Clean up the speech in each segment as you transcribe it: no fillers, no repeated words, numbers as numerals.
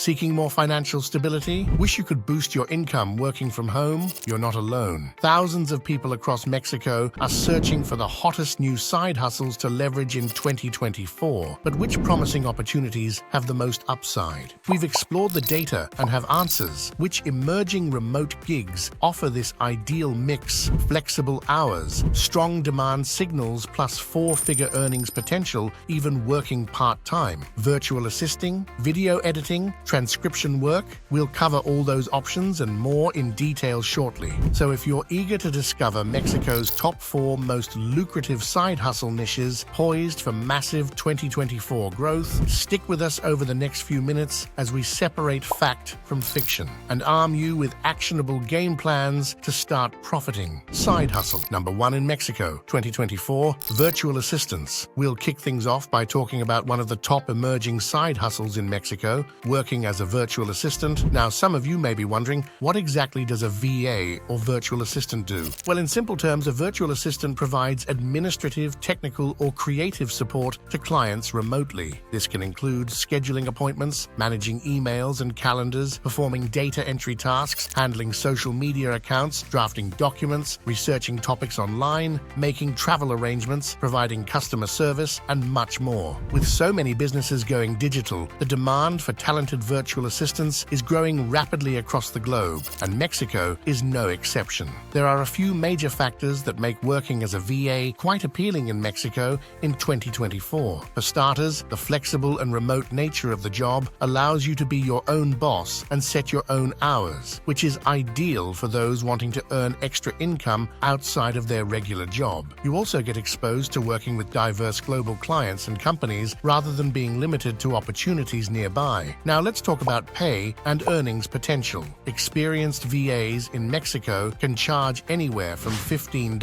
Seeking more financial stability? Wish you could boost your income working from home? You're not alone. Thousands of people across Mexico are searching for the hottest new side hustles to leverage in 2024. But which promising opportunities have the most upside? We've explored the data and have answers. Which emerging remote gigs offer this ideal mix? Flexible hours, strong demand signals plus four-figure earnings potential, even working part-time. Virtual assisting, video editing, transcription work. We'll cover all those options and more in detail shortly. So if you're eager to discover Mexico's top 4 most lucrative side hustle niches poised for massive 2024 growth, stick with us over the next few minutes as we separate fact from fiction and arm you with actionable game plans to start profiting. Side hustle number 1 in Mexico, 2024, virtual assistants. We'll kick things off by talking about one of the top emerging side hustles in Mexico, working as a virtual assistant. Now, some of you may be wondering, what exactly does a VA or virtual assistant do? Well, in simple terms, a virtual assistant provides administrative, technical, or creative support to clients remotely. This can include scheduling appointments, managing emails and calendars, performing data entry tasks, handling social media accounts, drafting documents, researching topics online, making travel arrangements, providing customer service, and much more. With so many businesses going digital, the demand for talented virtual assistants is growing rapidly across the globe, and Mexico is no exception. There are a few major factors that make working as a VA quite appealing in Mexico in 2024. For starters, the flexible and remote nature of the job allows you to be your own boss and set your own hours, which is ideal for those wanting to earn extra income outside of their regular job. You also get exposed to working with diverse global clients and companies rather than being limited to opportunities nearby. Now let's talk about pay and earnings potential. Experienced VAs in Mexico can charge anywhere from $15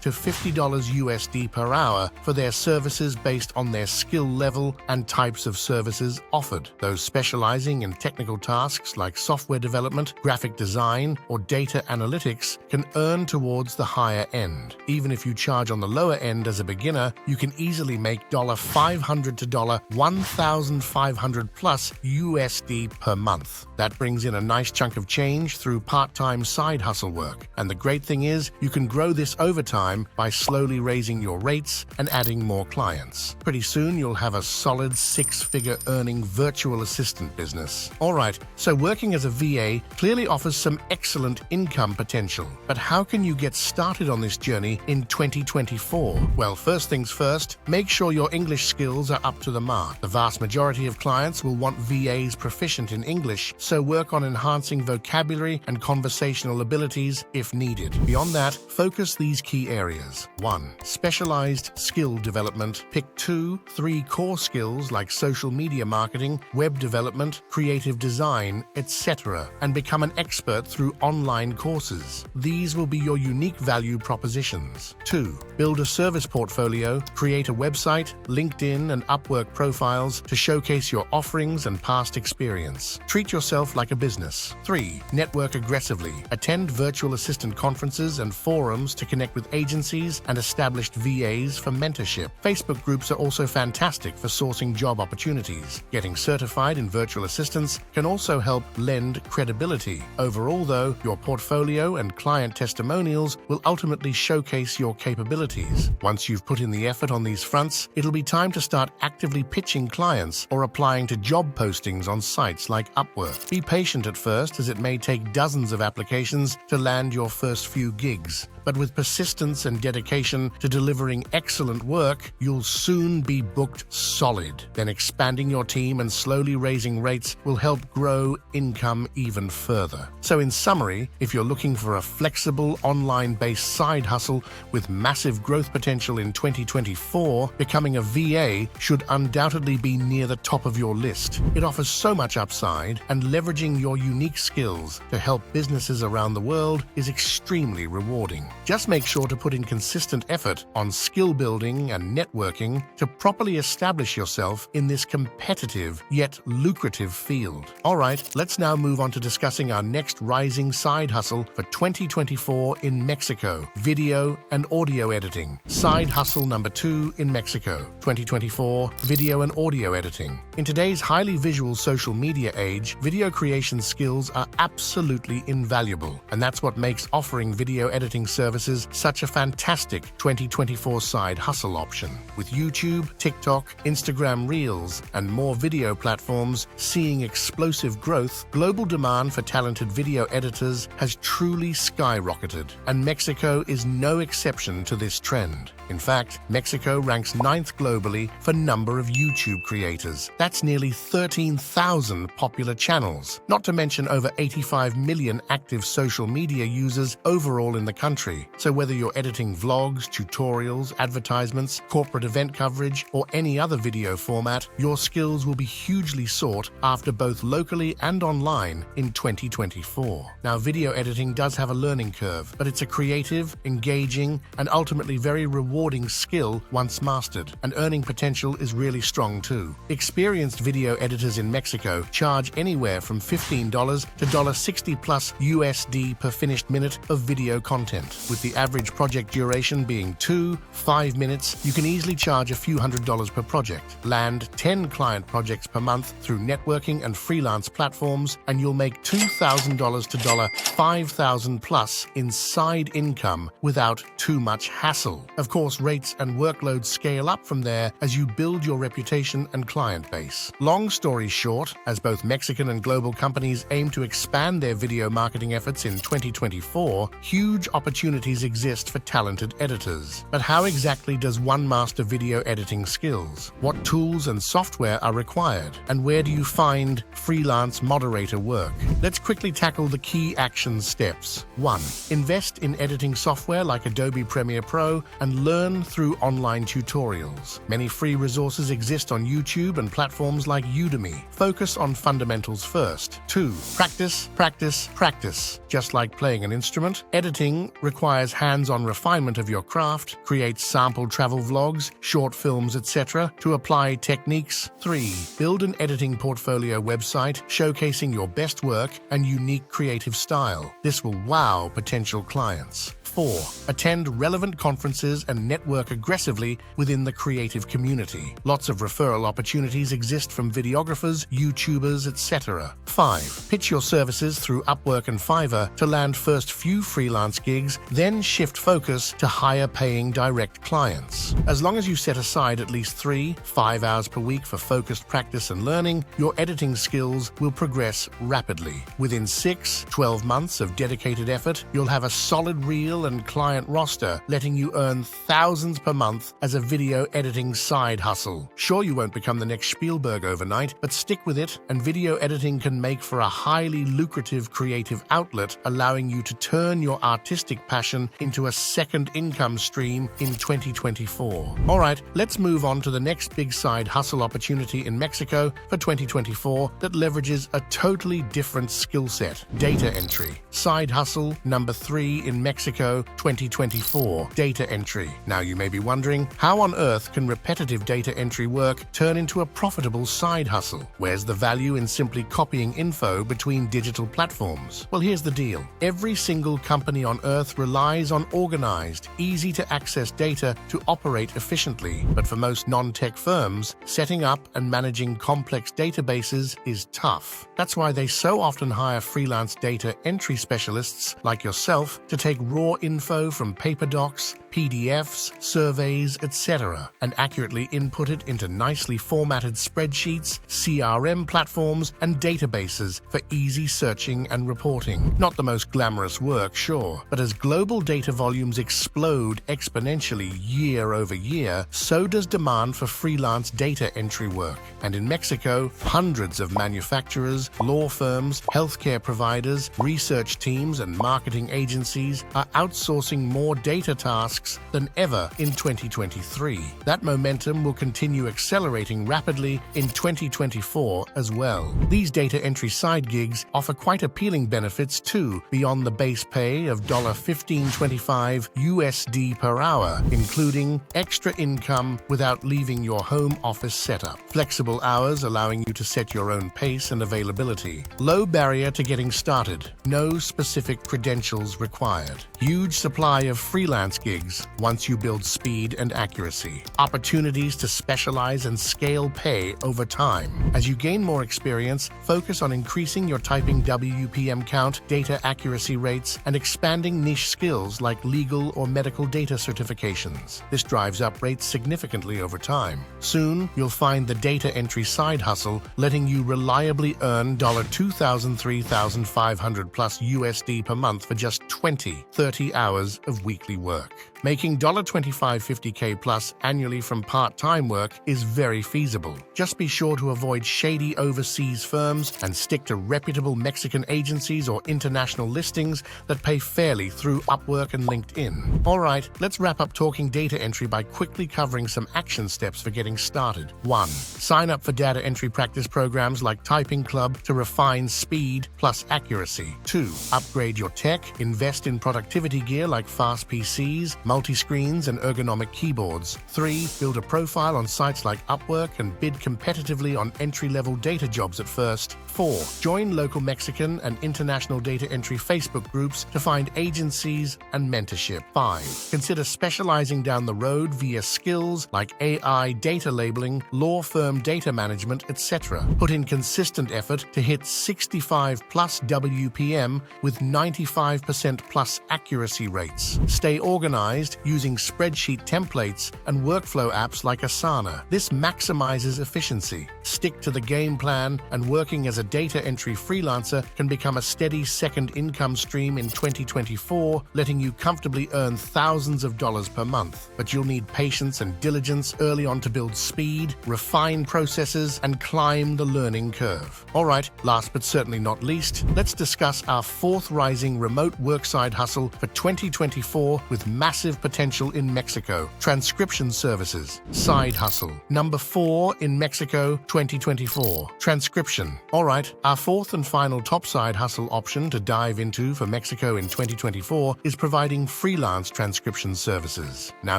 to $50 USD per hour for their services based on their skill level and types of services offered. Those specializing in technical tasks like software development, graphic design, or data analytics can earn towards the higher end. Even if you charge on the lower end as a beginner, you can easily make $500 to $1,500 plus USD per month. That brings in a nice chunk of change through part-time side hustle work. And the great thing is, you can grow this over time by slowly raising your rates and adding more clients. Pretty soon, you'll have a solid 6-figure earning virtual assistant business. All right, so working as a VA clearly offers some excellent income potential. But how can you get started on this journey in 2024? Well, first things first, make sure your English skills are up to the mark. The vast majority of clients will want VAs proficient in English, so work on enhancing vocabulary and conversational abilities if needed. Beyond that, focus these key areas. 1. Specialized skill development. Pick 2-3 core skills like social media marketing, web development, creative design, etc., and become an expert through online courses. These will be your unique value propositions. 2. Build a service portfolio. Create a website, LinkedIn, and Upwork profiles to showcase your offerings and past experience. Treat yourself like a business. 3. Network aggressively. Attend virtual assistant conferences and forums to connect with agencies and established VAs for mentorship. Facebook groups are also fantastic for sourcing job opportunities. Getting certified in virtual assistants can also help lend credibility. Overall, though, your portfolio and client testimonials will ultimately showcase your capabilities. Once you've put in the effort on these fronts, it'll be time to start actively pitching clients or applying to job postings on sites like Upwork. Be patient at first, as it may take dozens of applications to land your first few gigs. But with persistence and dedication to delivering excellent work, you'll soon be booked solid. Then expanding your team and slowly raising rates will help grow income even further. So in summary, if you're looking for a flexible, online-based side hustle with massive growth potential in 2024, becoming a VA should undoubtedly be near the top of your list. It offers so much upside, and leveraging your unique skills to help businesses around the world is extremely rewarding. Just make sure to put in consistent effort on skill building and networking to properly establish yourself in this competitive yet lucrative field. All right, let's now move on to discussing our next rising side hustle for 2024 in Mexico: video and audio editing. Side hustle number 2 in Mexico, 2024, video and audio editing. In today's highly visual social media age, video creation skills are absolutely invaluable, and that's what makes offering video editing services such a fantastic 2024 side hustle option. With YouTube, TikTok, Instagram Reels, and more video platforms seeing explosive growth, global demand for talented video editors has truly skyrocketed, and Mexico is no exception to this trend. In fact, Mexico ranks 9th globally for number of YouTube creators. That's nearly 13,000 popular channels, not to mention over 85 million active social media users overall in the country. So whether you're editing vlogs, tutorials, advertisements, corporate event coverage, or any other video format, your skills will be hugely sought after both locally and online in 2024. Now, video editing does have a learning curve, but it's a creative, engaging, and ultimately very rewarding skill once mastered, and earning potential is really strong too. Experienced video editors in Mexico charge anywhere from $15 to $60 plus USD per finished minute of video content. With the average project duration being 2-5 minutes, you can easily charge a few $100s per project, land 10 client projects per month through networking and freelance platforms, and you'll make $2,000 to $5,000 plus in side income without too much hassle. Of course, rates and workloads scale up from there as you build your reputation and client base. Long story short, as both Mexican and global companies aim to expand their video marketing efforts in 2024, huge opportunities exist for talented editors. But how exactly does one master video editing skills? What tools and software are required? And where do you find freelance moderator work? Let's quickly tackle the key action steps. 1. Invest in editing software like Adobe Premiere Pro and learn through online tutorials. Many free resources exist on YouTube and platforms like Udemy. Focus on fundamentals first. 2. Practice, practice, practice. Just like playing an instrument, editing requires hands-on refinement of your craft. Create sample travel vlogs, short films, etc. to apply techniques. 3. Build an editing portfolio website showcasing your best work and unique creative style. This will wow potential clients. 4. Attend relevant conferences and network aggressively within the creative community. Lots of referral opportunities exist from videographers, YouTubers, etc. 5. Pitch your services through Upwork and Fiverr to land first few freelance gigs, then shift focus to higher paying direct clients. As long as you set aside at least 3-5 hours per week for focused practice and learning, your editing skills will progress rapidly. Within 6-12 months of dedicated effort, you'll have a solid reel and client roster, letting you earn thousands per month as a video editing side hustle. Sure, you won't become the next Spielberg overnight, but stick with it, and video editing can make for a highly lucrative creative outlet, allowing you to turn your artistic passion into a second income stream in 2024. All right, let's move on to the next big side hustle opportunity in Mexico for 2024 that leverages a totally different skill set: data entry. Side hustle number 3 in Mexico 2024, data entry. Now you may be wondering, how on earth can repetitive data entry work turn into a profitable side hustle? Where's the value in simply copying info between digital platforms? Well, here's the deal. Every single company on earth relies on organized, easy to access data to operate efficiently. But for most non-tech firms, setting up and managing complex databases is tough. That's why they so often hire freelance data entry specialists like yourself to take raw info from paper docs, PDFs, surveys, etc., and accurately input it into nicely formatted spreadsheets, CRM platforms, and databases for easy searching and reporting. Not the most glamorous work, sure, but as global data volumes explode exponentially year over year, so does demand for freelance data entry work. And in Mexico, hundreds of manufacturers, law firms, healthcare providers, research teams, and marketing agencies are outsourcing more data tasks tasks than ever in 2023. That momentum will continue accelerating rapidly in 2024 as well. These data entry side gigs offer quite appealing benefits too, beyond the base pay of $15.25 USD per hour, including extra income without leaving your home office setup. Flexible hours allowing you to set your own pace and availability. Low barrier to getting started. No specific credentials required. Huge supply of freelance gigs once you build speed and accuracy. Opportunities to specialize and scale pay over time. As you gain more experience, focus on increasing your typing WPM count, data accuracy rates, and expanding niche skills like legal or medical data certifications. This drives up rates significantly over time. Soon, you'll find the data entry side hustle letting you reliably earn $2,000–3,500 plus USD per month for just 30 hours of weekly work. Making $25–50K plus annually from part-time work is very feasible. Just be sure to avoid shady overseas firms and stick to reputable Mexican agencies or international listings that pay fairly through Upwork and LinkedIn. All right, let's wrap up talking data entry by quickly covering some action steps for getting started. 1. Sign up for data entry practice programs like Typing Club to refine speed plus accuracy. 2. Upgrade your tech. Invest in productivity gear like fast PCs, multi-screens, and ergonomic keyboards. 3. Build a profile on sites like Upwork and bid competitively on entry-level data jobs at first. 4. Join local Mexican and international data entry Facebook groups to find agencies and mentorship. 5. Consider specializing down the road via skills like AI data labeling, law firm data management, etc. Put in consistent effort to hit 65 plus WPM with 95% plus accuracy rates. Stay organized using spreadsheet templates and workflow apps like Asana. This maximizes efficiency. Stick to the game plan, and working as a data entry freelancer can become a steady second income stream in 2024, letting you comfortably earn thousands of dollars per month. But you'll need patience and diligence early on to build speed, refine processes, and climb the learning curve. All right, last but certainly not least, let's discuss our fourth rising remote workside hustle for 2024 with massive potential in Mexico: transcription services. Side hustle. Number 4 in Mexico 2024. Transcription. All right, our fourth and final top side hustle option to dive into for Mexico in 2024 is providing freelance transcription services. Now,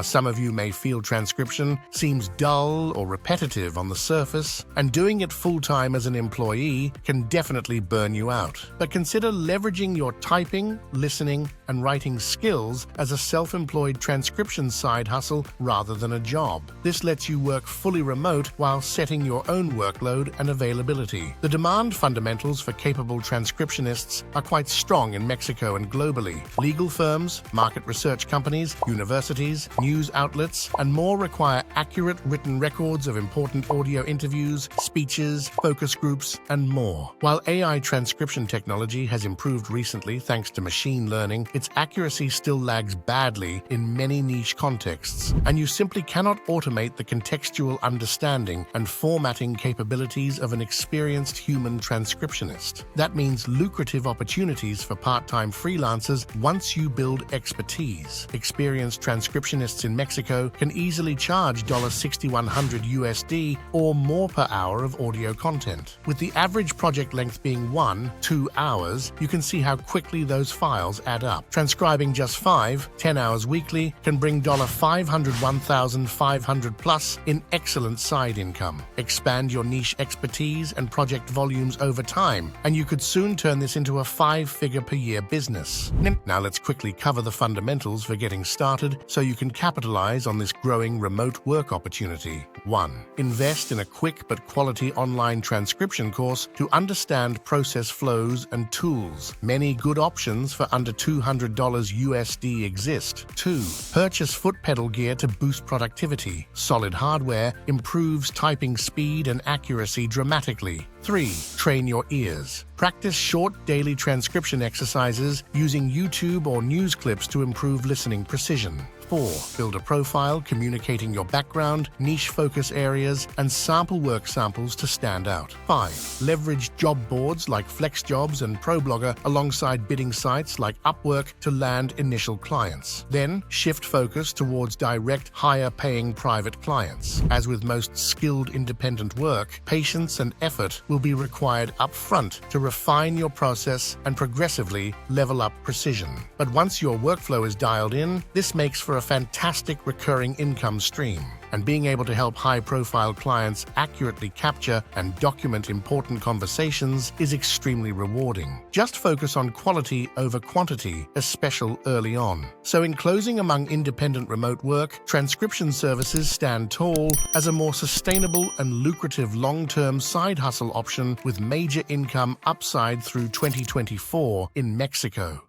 some of you may feel transcription seems dull or repetitive on the surface, and doing it full-time as an employee can definitely burn you out. But consider leveraging your typing, listening, and writing skills as a self-employed transcription side hustle rather than a job. This lets you work fully remote while setting your own workload and availability. The demand fundamentals for capable transcriptionists are quite strong in Mexico and globally. Legal firms, market research companies, universities, news outlets, and more require accurate written records of important audio interviews, speeches, focus groups, and more. While AI transcription technology has improved recently thanks to machine learning, its accuracy still lags badly in many niche contexts, and you simply cannot automate the contextual understanding and formatting capabilities of an experienced human transcriptionist. That means lucrative opportunities for part-time freelancers once you build expertise. Experienced transcriptionists in Mexico can easily charge $6,100 USD or more per hour of audio content. With the average project length being 1–2 hours, you can see how quickly those files add up. Transcribing just 5–10 hours weekly can bring $1,500 plus in excellent side income. Expand your niche expertise and project volumes over time, and you could soon turn this into a 5-figure per year business. Now let's quickly cover the fundamentals for getting started so you can capitalize on this growing remote work opportunity. 1. Invest in a quick but quality online transcription course to understand process flows and tools. Many good options for under $200 USD exist. 2. Purchase foot pedal gear to boost productivity. Solid hardware improves typing speed and accuracy dramatically. 3. Train your ears. Practice short daily transcription exercises using YouTube or news clips to improve listening precision. 4. Build a profile communicating your background, niche focus areas, and sample work samples to stand out. 5. Leverage job boards like FlexJobs and ProBlogger alongside bidding sites like Upwork to land initial clients. Then, shift focus towards direct, higher-paying private clients. As with most skilled independent work, patience and effort will be required upfront to refine your process and progressively level up precision. But once your workflow is dialed in, this makes for a fantastic recurring income stream. And being able to help high-profile clients accurately capture and document important conversations is extremely rewarding. Just focus on quality over quantity, especially early on. So in closing, among independent remote work, transcription services stand tall as a more sustainable and lucrative long-term side hustle option with major income upside through 2024 in Mexico.